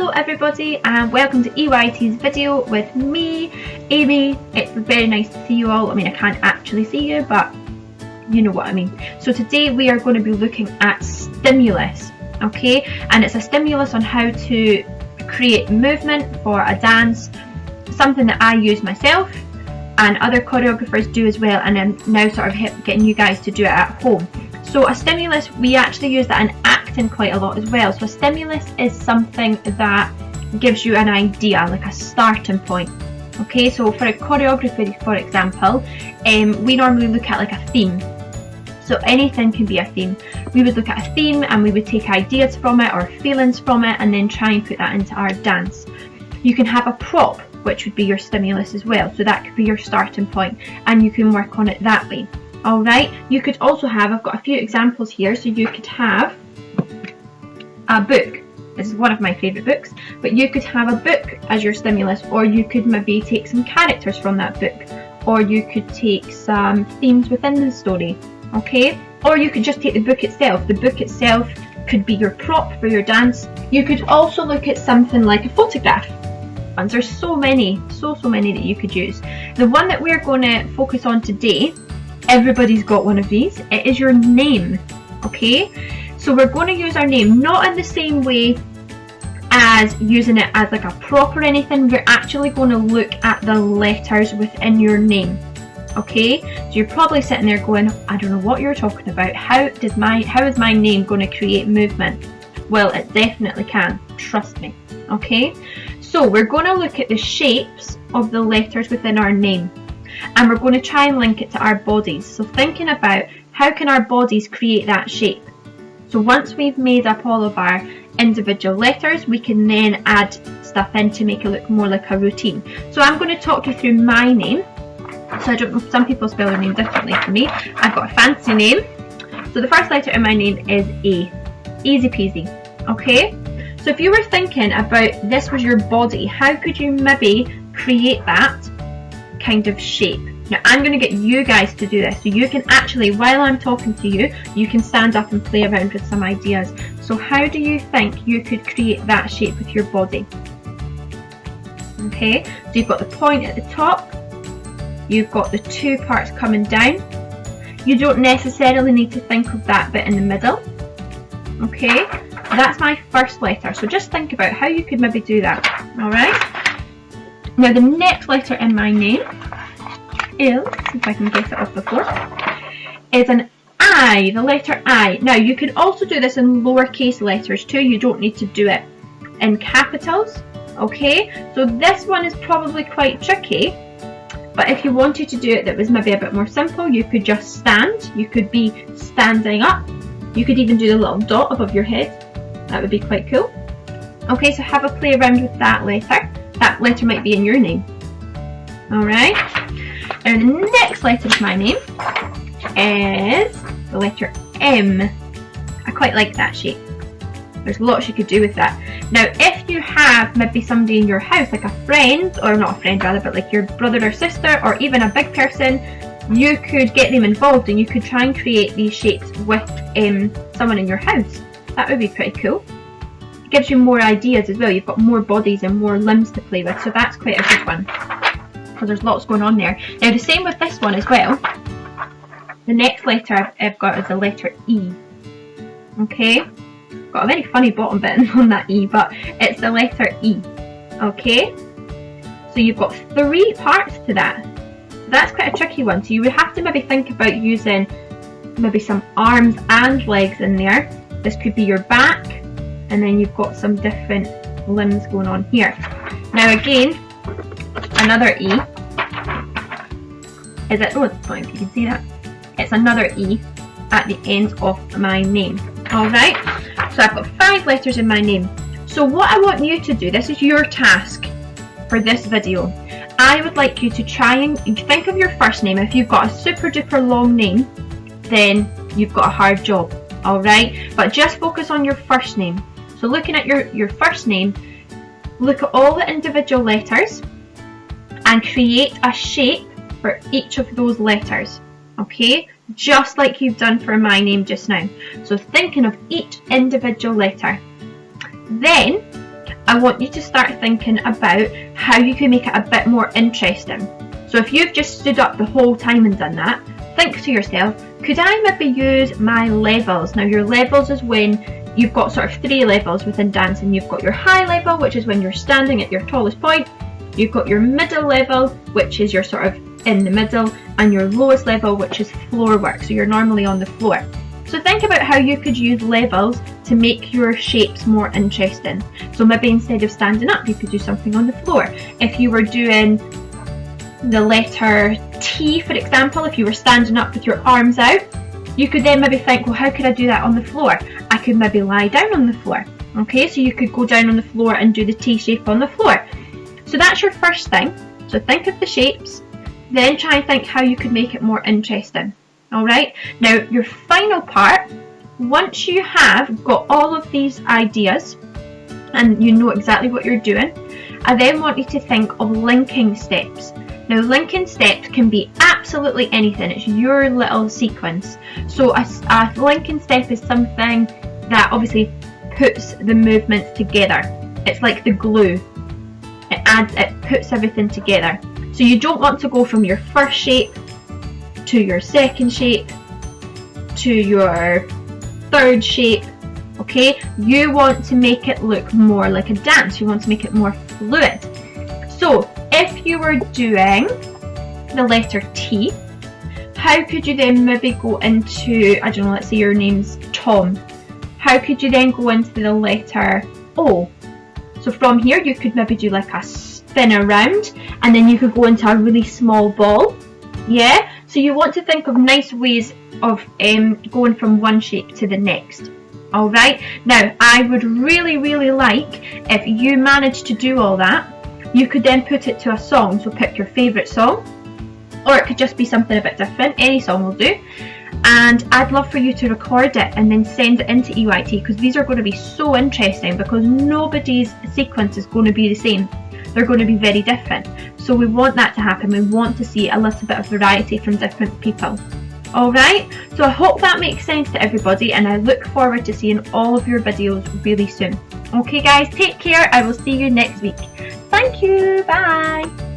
Hello everybody and welcome to EYT's video with me, Amy. It's very nice to see you all. I mean, I can't actually see you, but you know what I mean. So today we are going to be looking at stimulus, okay? And it's a stimulus on how to create movement for a dance, something that I use myself and other choreographers do as well, and I'm now sort of getting you guys to do it at home. So a stimulus, we actually use that in acting quite a lot as well. So a stimulus is something that gives you an idea, like a starting point. Okay, so for a choreography, for example, we normally look at like a theme. So anything can be a theme. We would look at a theme and we would take ideas from it or feelings from it and then try and put that into our dance. You can have a prop, which would be your stimulus as well. So that could be your starting point and you can work on it that way. Alright, you could also have, I've got a few examples here, so you could have a book. This is one of my favourite books, but you could have a book as your stimulus, or you could maybe take some characters from that book, or you could take some themes within the story, okay? Or you could just take the book itself. The book itself could be your prop for your dance. You could also look at something like a photograph. And there's so many that you could use. The one that we're going to focus on today, everybody's got one of these. It is your name, okay? So we're going to use our name, not in the same way as using it as like a prop or anything. We're actually going to look at the letters within your name, okay? So you're probably sitting there going, I don't know what you're talking about. How is my name going to create movement? Well, it definitely can, trust me, okay? So we're going to look at the shapes of the letters within our name. And we're going to try and link it to our bodies. So thinking about how can our bodies create that shape. So once we've made up all of our individual letters, we can then add stuff in to make it look more like a routine. So I'm going to talk you through my name. So I don't know, some people spell their name differently from me. I've got a fancy name. So the first letter in my name is A. Easy peasy. Okay? So if you were thinking about this was your body, how could you maybe create that kind of shape? Now I'm going to get you guys to do this, so you can actually, while I'm talking to you, you can stand up and play around with some ideas. So how do you think you could create that shape with your body? Okay, so you've got the point at the top, you've got the two parts coming down. You don't necessarily need to think of that bit in the middle. Okay, that's my first letter, so just think about how you could maybe do that. Alright, now the next letter in my name is, if I can get it off the floor, is an I, the letter I. Now you can also do this in lowercase letters too, you don't need to do it in capitals, okay? So this one is probably quite tricky, but if you wanted to do it that was maybe a bit more simple, you could just stand, you could be standing up, you could even do the little dot above your head, that would be quite cool. Okay, so have a play around with that letter. That letter might be in your name. Alright, and the next letter of my name is the letter M. I quite like that shape. There's lots you could do with that. Now if you have maybe somebody in your house, like a friend, or not a friend rather, but like your brother or sister, or even a big person, you could get them involved and you could try and create these shapes with someone in your house. That would be pretty cool. It gives you more ideas as well. You've got more bodies and more limbs to play with, so that's quite a good one. So there's lots going on there. Now the same with this one as well. The next letter I've got is the letter E. Okay, got a very funny bottom bit on that E, but it's the letter E. Okay, so you've got three parts to that. So that's quite a tricky one. So you would have to maybe think about using maybe some arms and legs in there. This could be your back, and then you've got some different limbs going on here. Now again, another E. Is it? Oh, I don't know if you can see that. It's another E at the end of my name. Alright, so I've got 5 letters in my name. So what I want you to do, this is your task for this video. I would like you to try and think of your first name. If you've got a super duper long name, then you've got a hard job. Alright, but just focus on your first name. So looking at your first name, look at all the individual letters and create a shape for each of those letters. Okay, just like you've done for my name just now. So thinking of each individual letter. Then I want you to start thinking about how you can make it a bit more interesting. So if you've just stood up the whole time and done that, think to yourself, could I maybe use my levels? Now your levels is when you've got sort of 3 levels within dancing. You've got your high level, which is when you're standing at your tallest point. You've got your middle level, which is you're sort of in the middle, and your lowest level, which is floor work, so you're normally on the floor. So think about how you could use levels to make your shapes more interesting. So maybe instead of standing up, you could do something on the floor. If you were doing the letter T, for example, if you were standing up with your arms out, you could then maybe think, well, how could I do that on the floor? I could maybe lie down on the floor. Okay, so you could go down on the floor and do the T shape on the floor. So that's your first thing. So think of the shapes, then try and think how you could make it more interesting. Alright, now your final part, once you have got all of these ideas and you know exactly what you're doing, I then want you to think of linking steps. Now linking steps can be absolutely anything, it's your little sequence. So a linking step is something that obviously puts the movements together. It's like the glue. It puts everything together. So you don't want to go from your first shape to your second shape to your third shape. Okay, you want to make it look more like a dance. You want to make it more fluid. So if you were doing the letter T, how could you then maybe go into, I don't know, let's say your name's Tom. How could you then go into the letter O? So from here you could maybe do like a spin around, and then you could go into a really small ball. Yeah, so you want to think of nice ways of going from one shape to the next. Alright, now I would really like if you managed to do all that, you could then put it to a song. So pick your favourite song, or it could just be something a bit different, any song will do. And I'd love for you to record it and then send it into EYT, because these are going to be so interesting, because nobody's sequence is going to be the same. They're going to be very different. So we want that to happen. We want to see a little bit of variety from different people. Alright, so I hope that makes sense to everybody, and I look forward to seeing all of your videos really soon. Okay guys, take care. I will see you next week. Thank you. Bye.